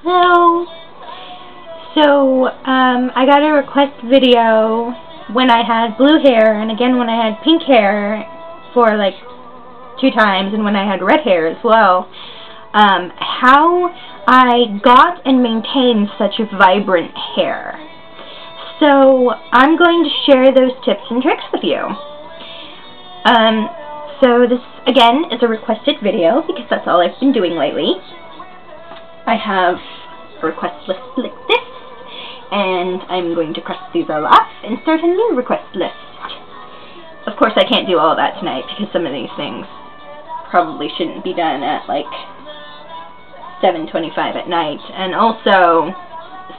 Hello. So, I got a request video when I had blue hair, and again when I had pink hair for like 2 times, and when I had red hair as well, how I got and maintained such vibrant hair. So, I'm going to share those tips and tricks with you. So this, again, is a requested video, because that's all I've been doing lately. I have a request list like this, and I'm going to cross these all off and start a new request list. Of course, I can't do all that tonight, because some of these things probably shouldn't be done at, like, 7:25 at night, and also,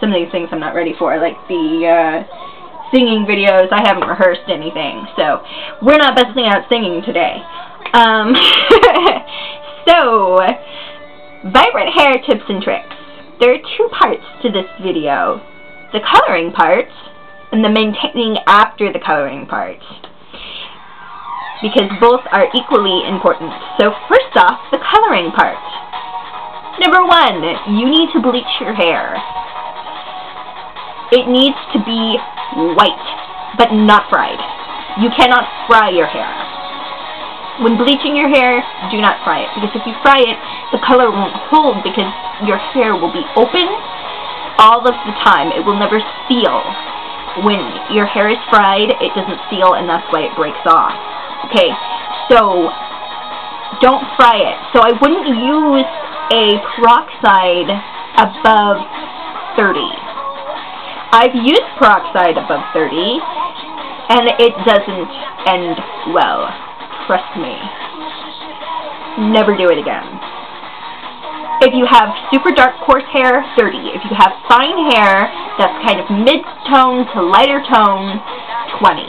some of these things I'm not ready for, like the, singing videos. I haven't rehearsed anything, so we're not busting out singing today. So, vibrant hair tips and tricks. There are 2 parts to this video. The coloring part, and the maintaining after the coloring part, because both are equally important. So first off, the coloring part. Number 1, you need to bleach your hair. It needs to be white, but not fried. You cannot fry your hair. When bleaching your hair, do not fry it, because if you fry it, the color won't hold, because your hair will be open all of the time. It will never seal. When your hair is fried, it doesn't seal, and that's why it breaks off. Okay, so don't fry it. So I wouldn't use a peroxide above 30. I've used peroxide above 30, and it doesn't end well. Trust me. Never do it again. If you have super dark coarse hair, 30. If you have fine hair that's kind of mid-tone to lighter tone, 20.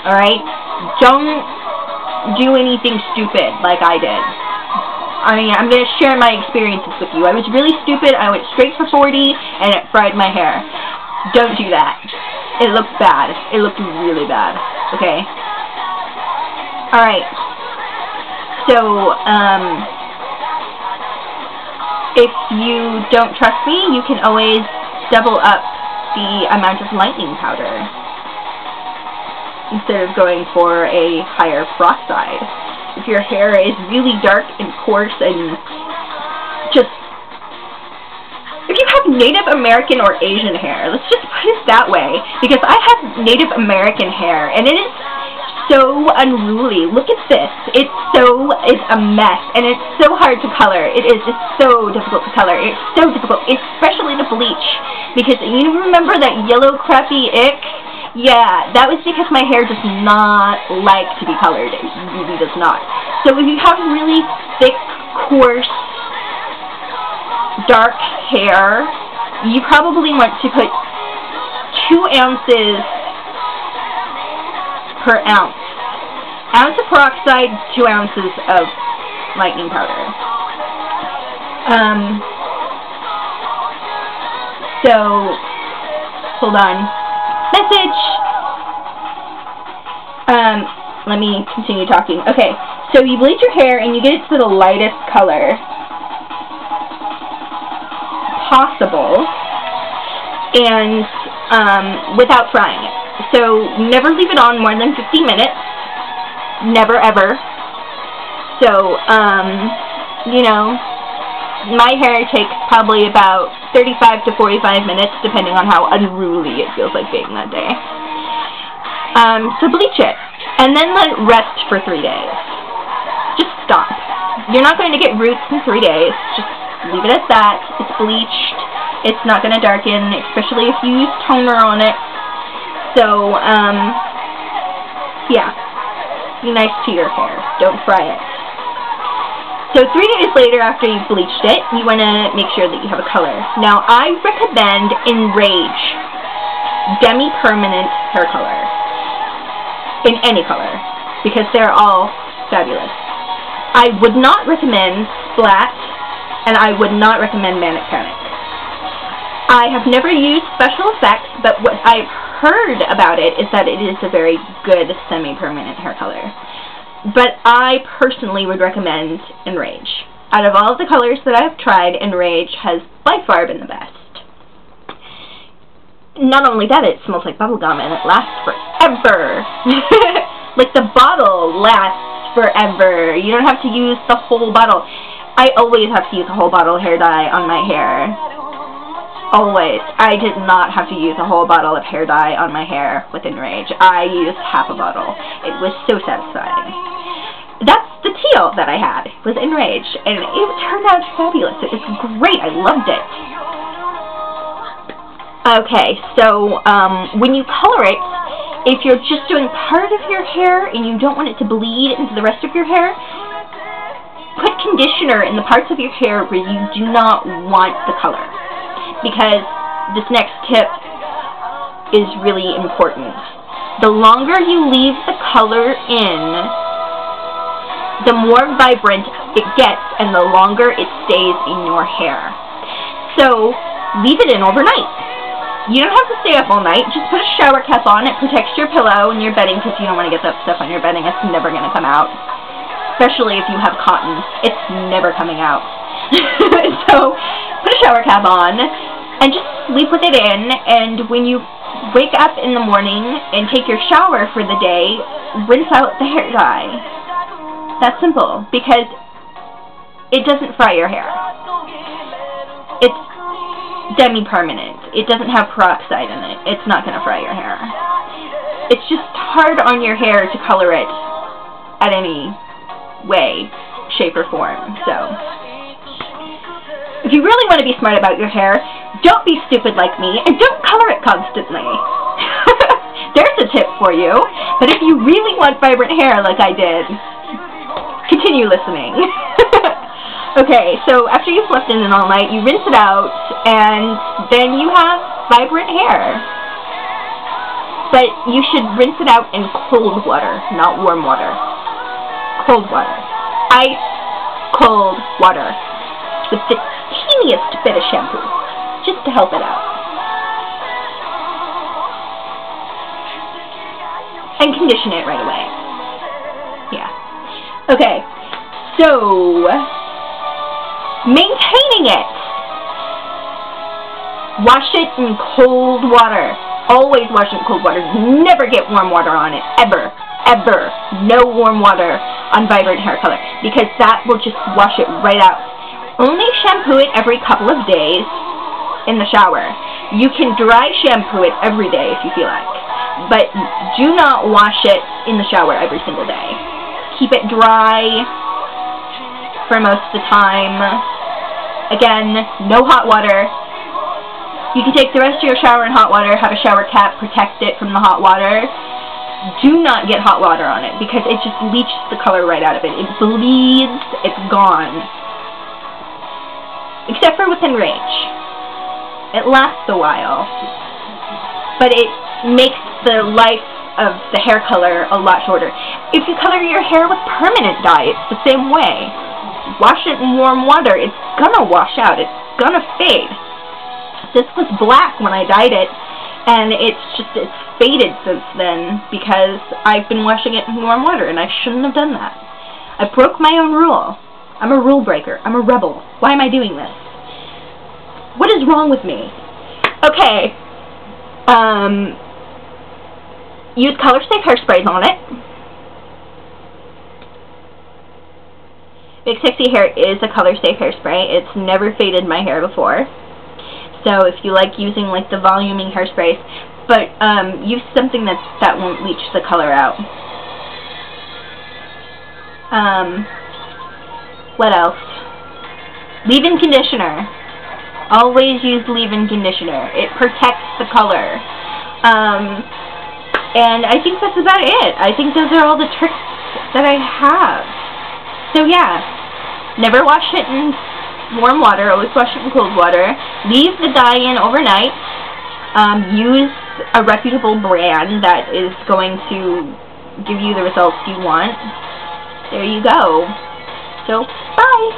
Alright? Don't do anything stupid like I did. I mean, I'm going to share my experiences with you. I was really stupid. I went straight for 40, and it fried my hair. Don't do that. It looks bad. It looked really bad. Okay? Alright. So, if you don't trust me, you can always double up the amount of lightening powder instead of going for a higher peroxide. If your hair is really dark and coarse and just... If you have Native American or Asian hair, let's just put it that way, because I have Native American hair, and it is so unruly. Look at this. It's a mess, and it's so hard to color. It is just so difficult to color. It's so difficult, especially to bleach, because you remember that yellow crappy ick? Yeah, that was because my hair does not like to be colored. It really does not. So if you have really thick, coarse, dark hair, you probably want to put 2 ounces per ounce. Ounce of peroxide, 2 ounces of lightening powder. So, hold on. Message! Let me continue talking. Okay, so you bleach your hair and you get it to the lightest color possible, and without frying it. So never leave it on more than 50 minutes. Never ever. So, you know, my hair takes probably about 35 to 45 minutes, depending on how unruly it feels like being that day. So bleach it, and then let it rest for 3 days. Just stop. You're not going to get roots in 3 days. Just leave it at that. It's bleached. It's not going to darken, especially if you use toner on it. So, yeah. Be nice to your hair. Don't fry it. So 3 days later, after you've bleached it, you want to make sure that you have a color. Now, I recommend Enrage Demi-Permanent Hair Color. In any color. Because they're all fabulous. I would not recommend Splat, and I would not recommend Manic Panic. I have never used Special Effects, but what I've heard about it is that it is a very good semi-permanent hair color. But I personally would recommend Enrage. out of all of the colors that I've tried, Enrage has by far been the best. Not only that, it smells like bubblegum and it lasts forever. Like the bottle lasts forever. You don't have to use the whole bottle. I always have to use a whole bottle of hair dye on my hair. Always. I did not have to use a whole bottle of hair dye on my hair with Enrage. I used half a bottle. It was so satisfying. That's the teal that I had, was Enrage, and it turned out fabulous. It was great. I loved it. Okay, so when you color it, if you're just doing part of your hair and you don't want it to bleed into the rest of your hair, put conditioner in the parts of your hair where you do not want the color. Because this next tip is really important. The longer you leave the color in, the more vibrant it gets and the longer it stays in your hair. So, leave it in overnight. You don't have to stay up all night. Just put a shower cap on. It protects your pillow and your bedding because you don't want to get that stuff on your bedding. It's never going to come out. Especially if you have cotton. It's never coming out. So, put a shower cap on and just sleep with it in. And when you wake up in the morning and take your shower for the day, rinse out the hair dye. That's simple, because it doesn't fry your hair. It's demi-permanent. It doesn't have peroxide in it. It's not going to fry your hair. It's just hard on your hair to color it at any way, shape, or form. So, if you really want to be smart about your hair, don't be stupid like me, and don't color it constantly. There's a tip for you. But if you really want vibrant hair like I did, continue listening. Okay, so after you've left it in all night, you rinse it out, and then you have vibrant hair. But you should rinse it out in cold water, not warm water. Cold water. Ice cold water. With the teeniest bit of shampoo, just to help it out. And condition it right away. Yeah. Okay, so, maintaining it. Wash it in cold water. Always wash it in cold water. Never get warm water on it. Ever. Ever. No warm water on vibrant hair color, because that will just wash it right out. Only shampoo it every couple of days in the shower. You can dry shampoo it every day if you feel like, but do not wash it in the shower every single day. Keep it dry for most of the time. Again, no hot water. You can take the rest of your shower in hot water, have a shower cap, protect it from the hot water. Do not get hot water on it because it just leaches the color right out of it. It bleeds, it's gone. Except for with Enrage. It lasts a while, but it makes the life of the hair color a lot shorter. If you color your hair with permanent dye, it's the same way. Wash it in warm water, it's gonna wash out, it's gonna fade. This was black when I dyed it, and it's faded since then because I've been washing it in warm water, and I shouldn't have done that. I broke my own rule. I'm a rule breaker. I'm a rebel. Why am I doing this? What is wrong with me? Okay. Use color safe hairsprays on it. Big Sexy Hair is a color safe hairspray. It's never faded my hair before. So if you like using like the voluming hairsprays, but use something that won't leach the color out. What else? Leave-in conditioner. Always use leave-in conditioner. It protects the color. And I think that's about it. I think those are all the tricks that I have. So yeah, never wash it in warm water. Always wash it in cold water. Leave the dye in overnight. Use a reputable brand that is going to give you the results you want. There you go. So, bye!